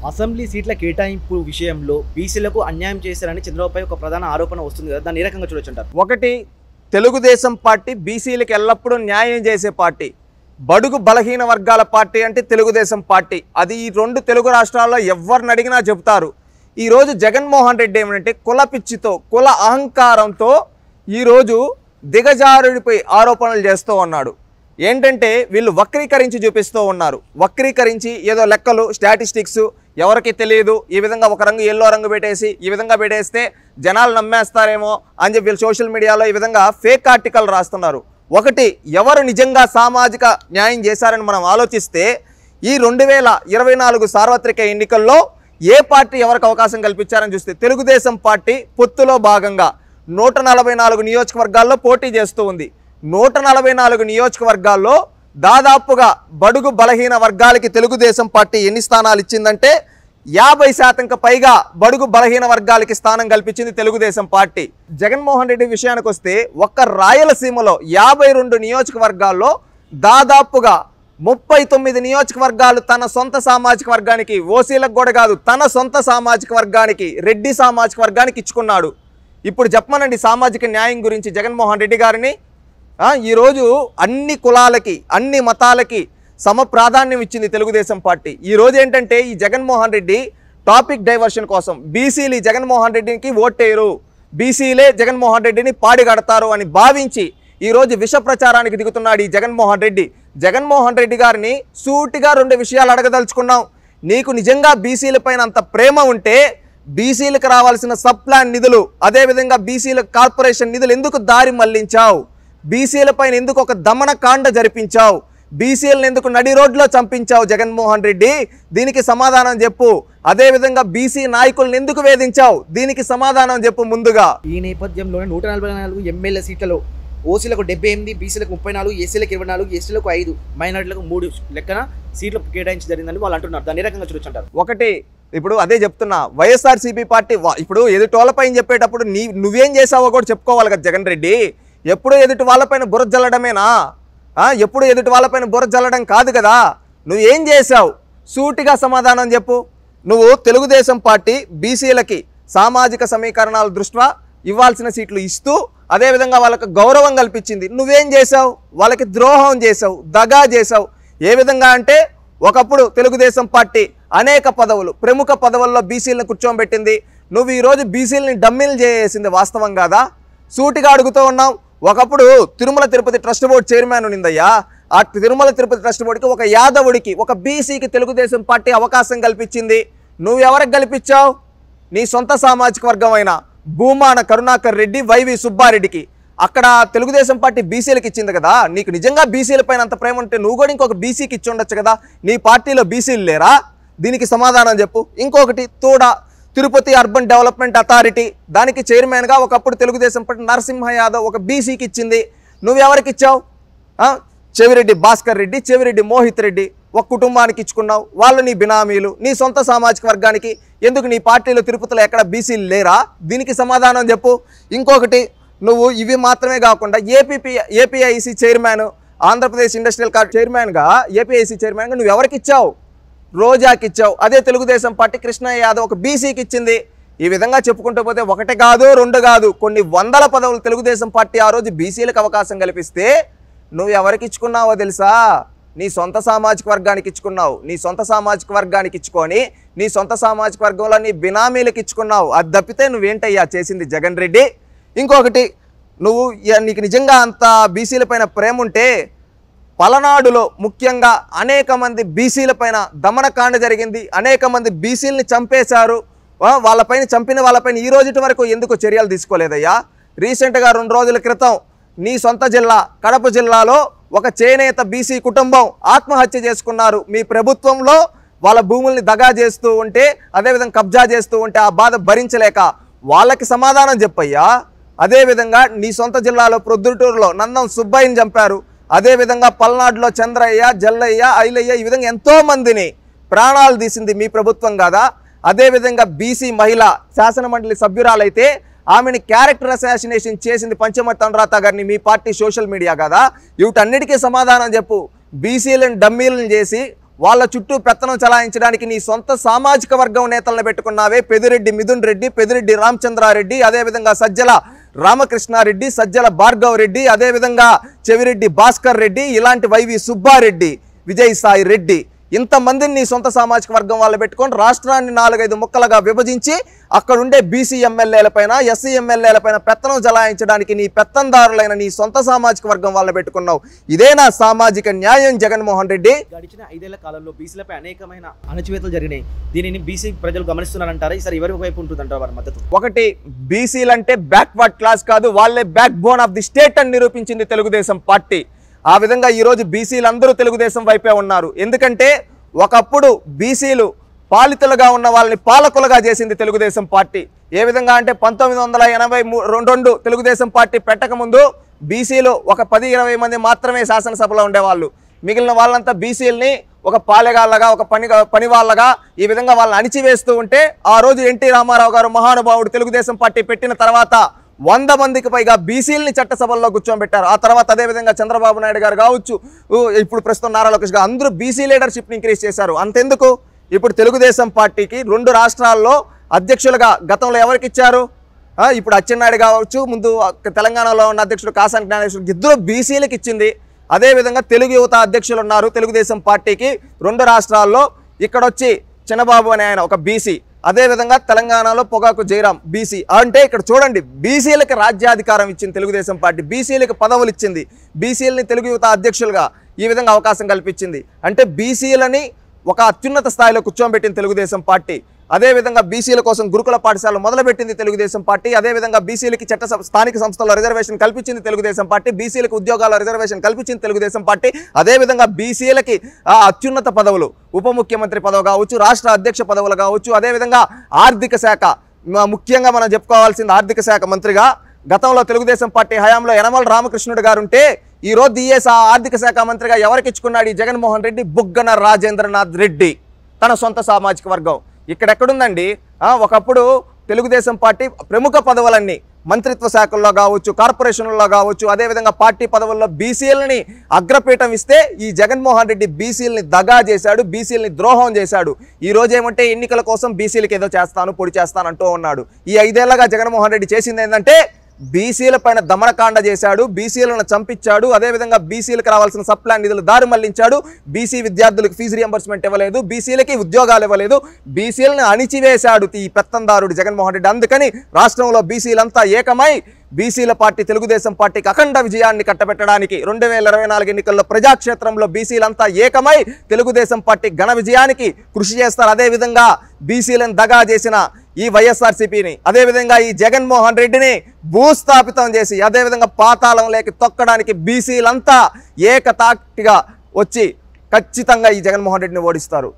Assembly సీట్ల కేటాయింపు విషయంలో బీసీలకు అన్యాయం చేశారని చంద్రబాబుపై ఒక ప్రధాన ఆరోపణ వస్తుంది కదా, దాన్ని ఏ రకంగా చూడొచ్చంటారు? ఒకటి, తెలుగుదేశం పార్టీ బీసీలకు ఎల్లప్పుడూ న్యాయం చేసే పార్టీ. బడుగు బలహీన వర్గాల పార్టీ అంటే తెలుగుదేశం పార్టీ. అది ఈ రెండు తెలుగు రాష్ట్రాల్లో ఎవరిని అడిగినా చెబుతారు. ఈరోజు జగన్మోహన్ రెడ్డి ఏమంటే కుల పిచ్చితో, కుల అహంకారంతో ఈరోజు దిగజారుడిపై ఆరోపణలు చేస్తూ ఉన్నాడు. ఏంటంటే వీళ్ళు వక్రీకరించి చూపిస్తూ ఉన్నారు. వక్రీకరించి ఏదో లెక్కలు, స్టాటిస్టిక్స్ ఎవరికి తెలియదు, ఈ విధంగా ఒక రంగు ఎల్లో రంగు పెట్టేసి ఈ విధంగా పెట్టేస్తే జనాలు నమ్మేస్తారేమో అని చెప్పి వీళ్ళు సోషల్ మీడియాలో ఈ విధంగా ఫేక్ ఆర్టికల్ రాస్తున్నారు. ఒకటి, ఎవరు నిజంగా సామాజిక న్యాయం చేశారని మనం ఆలోచిస్తే ఈ 2024 సార్వత్రిక ఎన్నికల్లో ఏ పార్టీ ఎవరికి అవకాశం కల్పించారని చూస్తే తెలుగుదేశం పార్టీ పొత్తులో భాగంగా 144 నియోజకవర్గాల్లో పోటీ చేస్తూ ఉంది. 144 నియోజకవర్గాల్లో దాదాపుగా బడుగు బలహీన వర్గాలకి తెలుగుదేశం పార్టీ ఎన్ని స్థానాలు ఇచ్చిందంటే 50% పైగా బడుగు బలహీన వర్గాలకి స్థానం కల్పించింది తెలుగుదేశం పార్టీ. జగన్మోహన్ రెడ్డి విషయానికి వస్తే ఒక్క రాయలసీమలో 52 నియోజకవర్గాల్లో దాదాపుగా 39 నియోజకవర్గాలు తన సొంత సామాజిక వర్గానికి, ఓసీలకు కూడా కాదు, తన సొంత సామాజిక వర్గానికి, రెడ్డి సామాజిక వర్గానికి ఇచ్చుకున్నాడు. ఇప్పుడు చెప్పమనండి సామాజిక న్యాయం గురించి జగన్మోహన్ రెడ్డి గారిని. ఈరోజు అన్ని కులాలకి, అన్ని మతాలకి సమ ప్రాధాన్యం ఇచ్చింది తెలుగుదేశం పార్టీ. ఈరోజు ఏంటంటే ఈ జగన్మోహన్ రెడ్డి టాపిక్ డైవర్షన్ కోసం బీసీలు జగన్మోహన్ రెడ్డికి ఓటేరు, బీసీలే జగన్మోహన్ రెడ్డిని పాడిగడతారు అని భావించి ఈరోజు విష ప్రచారానికి దిగుతున్నాడు ఈ జగన్మోహన్ రెడ్డి. జగన్మోహన్ రెడ్డి గారిని సూటిగా 2 విషయాలు అడగదలుచుకున్నాం. నీకు నిజంగా బీసీల పైన అంత ప్రేమ ఉంటే బీసీలకు రావాల్సిన సబ్ ప్లాన్ నిధులు, అదేవిధంగా బీసీల కార్పొరేషన్ నిధులు ఎందుకు దారి మళ్లించావు? బీసీల పైన ఎందుకు ఒక దమనకాండ జరిపించావు? బీసీలను ఎందుకు నడి రోడ్లో చంపించావు జగన్మోహన్ రెడ్డి? దీనికి సమాధానం చెప్పు. అదేవిధంగా బీసీ నాయకులను ఎందుకు వేధించావు? దీనికి సమాధానం చెప్పు ముందుగా. ఈ నేపథ్యంలోనే 144 ఎమ్మెల్యే సీట్లలో ఓసీలకు 78, బీసీలకు 34, ఎస్సీలకు 24, ఎస్టీలకు 5, మైనార్టీలకు 3 లెక్కన సీట్లు కేటాయించి జరిగిందని వాళ్ళు అంటున్నారు. దాన్ని ఏ రకంగా చూడొచ్చంటారు? ఒకటి, ఇప్పుడు అదే చెప్తున్నా, వైఎస్ఆర్సీపీ పార్టీ ఇప్పుడు ఎదుటి వాళ్ళపైన చెప్పేటప్పుడు నువ్వేం చేసావో కూడా చెప్పుకోవాలి కదా జగన్ రెడ్డి. ఎప్పుడు ఎదుటి వాళ్ళపైన బుర్ర జల్లడమేనా? ఎప్పుడు ఎదుటి వాళ్ళపైన బుర్ర జల్లడం కాదు కదా. నువ్వేం చేసావు? సూటిగా సమాధానం చెప్పు. నువ్వు తెలుగుదేశం పార్టీ బీసీలకి సామాజిక సమీకరణాల దృష్ట్యా ఇవ్వాల్సిన సీట్లు ఇస్తూ అదేవిధంగా వాళ్ళకి గౌరవం కల్పించింది. నువ్వేం చేసావు? వాళ్ళకి ద్రోహం చేసావు, దగా చేసావు. ఏ విధంగా అంటే ఒకప్పుడు తెలుగుదేశం పార్టీ అనేక పదవులు, ప్రముఖ పదవుల్లో బీసీలను కూర్చోబెట్టింది. నువ్వు ఈరోజు బీసీలని డమ్మీలు చేసింది వాస్తవం కాదా? సూటిగా అడుగుతూ ఉన్నావు. ఒకప్పుడు Tirumala Tirupati trust board chairman ఉన్నిందయ్యా. ఆ తిరుమల తిరుపతి ట్రస్ట్ బోర్డుకి ఒక యాదవుడికి, ఒక బీసీకి తెలుగుదేశం పార్టీ అవకాశం కల్పించింది. నువ్వు ఎవరికి కల్పించావు? నీ సొంత సామాజిక వర్గమైన భూమాన కరుణాకర్ రెడ్డి, వైవి సుబ్బారెడ్డికి. అక్కడ తెలుగుదేశం పార్టీ బీసీలకు ఇచ్చింది కదా. నీకు నిజంగా బీసీల పైన అంత ప్రేమ ఉంటే నువ్వు కూడా ఇంకొక బీసీకి ఇచ్చి ఉండొచ్చు కదా. నీ పార్టీలో బీసీలు లేరా? దీనికి సమాధానం చెప్పు. ఇంకొకటి, తోడా తిరుపతి అర్బన్ డెవలప్మెంట్ అథారిటీ, దానికి చైర్మన్గా ఒకప్పుడు తెలుగుదేశం పార్టీ నరసింహ యాదవ్ ఒక బీసీకి ఇచ్చింది. నువ్వెవరికి ఇచ్చావు? చెవిరెడ్డి భాస్కర్ రెడ్డి, చెవిరెడ్డి మోహిత్ రెడ్డి ఒక కుటుంబానికి ఇచ్చుకున్నావు. వాళ్ళు నీ బినామీలు. నీ సొంత సామాజిక వర్గానికి ఎందుకు నీ పార్టీలో తిరుపతిలో ఎక్కడ బీసీలు లేరా? దీనికి సమాధానం చెప్పు. ఇంకొకటి, నువ్వు ఇవి మాత్రమే కాకుండా APIIC chairman, Andhra Pradesh industrial card చైర్మన్గా, ఏపీఐసి చైర్మన్గా నువ్వు ఎవరికి ఇచ్చావు? రోజాకి ఇచ్చావు. అదే తెలుగుదేశం పార్టీ కృష్ణయ్య యాదవ్ ఒక బీసీకి ఇచ్చింది. ఈ విధంగా చెప్పుకుంటూ పోతే 1 కాదు 2 కాదు కొన్ని వందల పదవులు తెలుగుదేశం పార్టీ ఆ రోజు బీసీలకు అవకాశం కల్పిస్తే నువ్వు ఎవరికి ఇచ్చుకున్నావో తెలుసా? నీ సొంత సామాజిక వర్గానికి ఇచ్చుకున్నావు. నీ సొంత సామాజిక వర్గానికి ఇచ్చుకొని నీ సొంత సామాజిక వర్గంలో నీ బినామీలకు ఇచ్చుకున్నావు. అది తప్పితే నువ్వేంటయ్యా చేసింది జగన్ రెడ్డి? ఇంకొకటి, నువ్వు నీకు నిజంగా అంత బీసీల పైన ప్రేమ ఉంటే పలనాడులో ముఖ్యంగా అనేక మంది బీసీల పైన దమనకాండ జరిగింది. అనేక మంది బీసీలని చంపేశారు. వాళ్ళపైన చంపిన వాళ్ళపైన ఈ రోజు వరకు ఎందుకు చర్యలు తీసుకోలేదయ్యా? రీసెంట్గా 2 రోజుల క్రితం నీ సొంత జిల్లా కడప జిల్లాలో ఒక చేనేత బీసీ కుటుంబం ఆత్మహత్య చేసుకున్నారు. మీ ప్రభుత్వంలో వాళ్ళ భూముల్ని దగా చేస్తూ ఉంటే, అదేవిధంగా కబ్జా చేస్తూ ఉంటే ఆ బాధ భరించలేక వాళ్ళకి సమాధానం చెప్పయ్యా. అదేవిధంగా నీ సొంత జిల్లాలో ప్రొద్దుటూరులో నందం సుబ్బయ్యని చంపారు. అదేవిధంగా పల్నాడులో చంద్రయ్య, జల్లయ్య, ఐలయ్య, ఈ విధంగా ఎంతో మందిని ప్రాణాలు తీసింది మీ ప్రభుత్వం కాదా? అదేవిధంగా బీసీ మహిళ శాసనమండలి సభ్యురాలైతే ఆమెని క్యారెక్టర్ అసాసినేషన్ చేసింది పంచమర్తి అనురాధ గారిని మీ పార్టీ సోషల్ మీడియా కదా. వీటన్నిటికీ సమాధానం చెప్పు. బీసీలను డమ్మీలను చేసి వాళ్ళ చుట్టూ పెత్తనం చలాయించడానికి నీ సొంత సామాజిక వర్గం నేతలను పెట్టుకున్నావే. పెదిరెడ్డి మిథున్ రెడ్డి, పెదిరెడ్డి రామచంద్రారెడ్డి, అదేవిధంగా సజ్జల రామకృష్ణారెడ్డి, సజ్జల భార్గవ్ రెడ్డి, అదేవిధంగా చెవిరెడ్డి భాస్కర్ రెడ్డి, ఇలాంటి వైవి సుబ్బారెడ్డి, విజయసాయి రెడ్డి, ఇంతమందిని నీ సొంత సామాజిక వర్గం వాళ్ళు పెట్టుకొని రాష్ట్రాన్ని 4-5 ముక్కలుగా విభజించి అక్కడుండే బీసీ ఎమ్మెల్యేలపైన, ఎస్సీ ఎమ్మెల్యేలపైన పెత్తనం జలాయించడానికి నీ పెత్తందారులైన నీ సొంత సామాజిక వర్గం వాళ్ళ పెట్టుకున్నావు. ఇదేనా సామాజిక న్యాయం జగన్మోహన్ రెడ్డి? గడిచిన 5 ఏళ్ల కాలంలో బీసీలపై అనేకమైన అణచివేతలు జరిగినాయి. దీనిని బీసీ ప్రజలు గమనిస్తున్నారంటారా? ఈసారి ఎవరి వైపు ఉంటుందంటారు వారి మద్దతు? ఒకటి, బీసీలంటే బ్యాక్వర్డ్ క్లాస్ కాదు, వాళ్ళే back bone of the state అని నిరూపించింది తెలుగుదేశం పార్టీ. ఆ విధంగా ఈరోజు బీసీలందరూ తెలుగుదేశం వైపే ఉన్నారు. ఎందుకంటే ఒకప్పుడు బీసీలు పాలితులుగా ఉన్న వాళ్ళని పాలకులుగా చేసింది తెలుగుదేశం పార్టీ. ఏ విధంగా అంటే 1982 తెలుగుదేశం పార్టీ పెట్టకముందు బీసీలు ఒక 10-20 మంది మాత్రమే శాసనసభలో ఉండేవాళ్ళు. మిగిలిన వాళ్ళంతా బీసీలని ఒక పాలెగాళ్ళగా, ఒక పని వాళ్ళగా ఈ విధంగా వాళ్ళని అణిచివేస్తూ ఉంటే ఆ రోజు ఎన్టీ రామారావు గారు మహానుభావుడు తెలుగుదేశం పార్టీ పెట్టిన తర్వాత 100 మందికి పైగా బీసీలని చట్టసభల్లో కూర్చోబెట్టారు. ఆ తర్వాత అదేవిధంగా చంద్రబాబు నాయుడు గారు కావచ్చు, ఇప్పుడు ప్రస్తుతం నారా లోకేష్ గారు, అందరూ బీసీ లీడర్షిప్ని ఇంక్రీజ్ చేశారు. అంతెందుకు, ఇప్పుడు తెలుగుదేశం పార్టీకి 2 రాష్ట్రాల్లో అధ్యక్షులుగా గతంలో ఎవరికి ఇచ్చారు? ఇప్పుడు అచ్చెన్నాయుడు కావచ్చు, ముందు తెలంగాణలో ఉన్న అధ్యక్షుడు కాసాని జ్ఞానేశ్వర్, ఇద్దరు బీసీలకు ఇచ్చింది. అదేవిధంగా తెలుగు యువత అధ్యక్షులు ఉన్నారు తెలుగుదేశం పార్టీకి 2 రాష్ట్రాల్లో. ఇక్కడ వచ్చి చిన్నబాబు అనే ఆయన ఒక బీసీ, అదేవిధంగా తెలంగాణలో పొగాకు జయరాం బీసీ. అంటే ఇక్కడ చూడండి, బీసీలకు రాజ్యాధికారం ఇచ్చింది తెలుగుదేశం పార్టీ, బీసీలకు పదవులు ఇచ్చింది, బీసీలని తెలుగు యువత అధ్యక్షులుగా ఈ విధంగా అవకాశం కల్పించింది. అంటే బీసీలని ఒక అత్యున్నత స్థాయిలో కూర్చోబెట్టింది తెలుగుదేశం పార్టీ. అదేవిధంగా బీసీల కోసం గురుకుల పాఠశాలలు మొదలుపెట్టింది తెలుగుదేశం పార్టీ. అదేవిధంగా బీసీలకి స్థానిక సంస్థల్లో రిజర్వేషన్ కల్పించింది తెలుగుదేశం పార్టీ. బీసీలకు ఉద్యోగాల రిజర్వేషన్ కల్పించింది తెలుగుదేశం పార్టీ. అదేవిధంగా బీసీలకి అత్యున్నత పదవులు, ఉప ముఖ్యమంత్రి పదవి కావచ్చు, రాష్ట్ర అధ్యక్ష పదవులు కావచ్చు, అదేవిధంగా ఆర్థిక శాఖ, ముఖ్యంగా మనం చెప్పుకోవాల్సింది ఆర్థిక శాఖ మంత్రిగా గతంలో తెలుగుదేశం పార్టీ హయాంలో యనమల రామకృష్ణుడు గారు ఉంటే ఈరోజు డిఎస్ ఆర్థిక శాఖ మంత్రిగా ఎవరికి ఇచ్చుకున్నాడు ఈ జగన్మోహన్ రెడ్డి? బుగ్గన రాజేంద్రనాథ్ రెడ్డి, తన సొంత సామాజిక వర్గం. ఇక్కడెక్కడుందండి? ఒకప్పుడు తెలుగుదేశం పార్టీ ప్రముఖ పదవులన్నీ మంత్రిత్వ శాఖల్లో కావచ్చు, కార్పొరేషన్లలో కావచ్చు, అదేవిధంగా పార్టీ పదవుల్లో బీసీలని అగ్రపీఠం ఇస్తే ఈ జగన్మోహన్ రెడ్డి బీసీలని దగా చేశాడు, బీసీలని ద్రోహం చేశాడు. ఈ రోజు ఏమంటే ఎన్నికల కోసం బీసీలకు ఏదో చేస్తాను, పొడి చేస్తాను అంటూ ఉన్నాడు. ఈ 5 ఏళ్లగా జగన్మోహన్ రెడ్డి చేసింది ఏంటంటే బీసీల పైన దమనకాండ చేశాడు, బీసీలను చంపించాడు, అదేవిధంగా బీసీలకు రావాల్సిన సప్లాన్ నిధులు దారి మళ్లించాడు, బీసీ విద్యార్థులకు ఫీజు రియంబర్స్మెంట్ ఇవ్వలేదు, బీసీలకి ఉద్యోగాలు ఇవ్వలేదు, బీసీలను అణిచివేశాడు ఈ పెత్తందారుడు జగన్మోహన్ రెడ్డి. అందుకని రాష్ట్రంలో బీసీలంతా ఏకమై బీసీల పార్టీ తెలుగుదేశం పార్టీకి అఖండ విజయాన్ని కట్టబెట్టడానికి 2024 ఎన్నికల్లో ప్రజాక్షేత్రంలో బీసీలంతా ఏకమై తెలుగుదేశం పార్టీ ఘన విజయానికి కృషి చేస్తారు. అదేవిధంగా బీసీలను దగా చేసిన ఈ వైఎస్ఆర్సీపీని, అదేవిధంగా ఈ జగన్మోహన్ రెడ్డిని భూస్థాపితం చేసి అదేవిధంగా పాతాళంలోకి తొక్కడానికి బీసీలంతా ఏకతాటిగా వచ్చి ఖచ్చితంగా ఈ జగన్మోహన్ రెడ్డిని ఓడిస్తారు.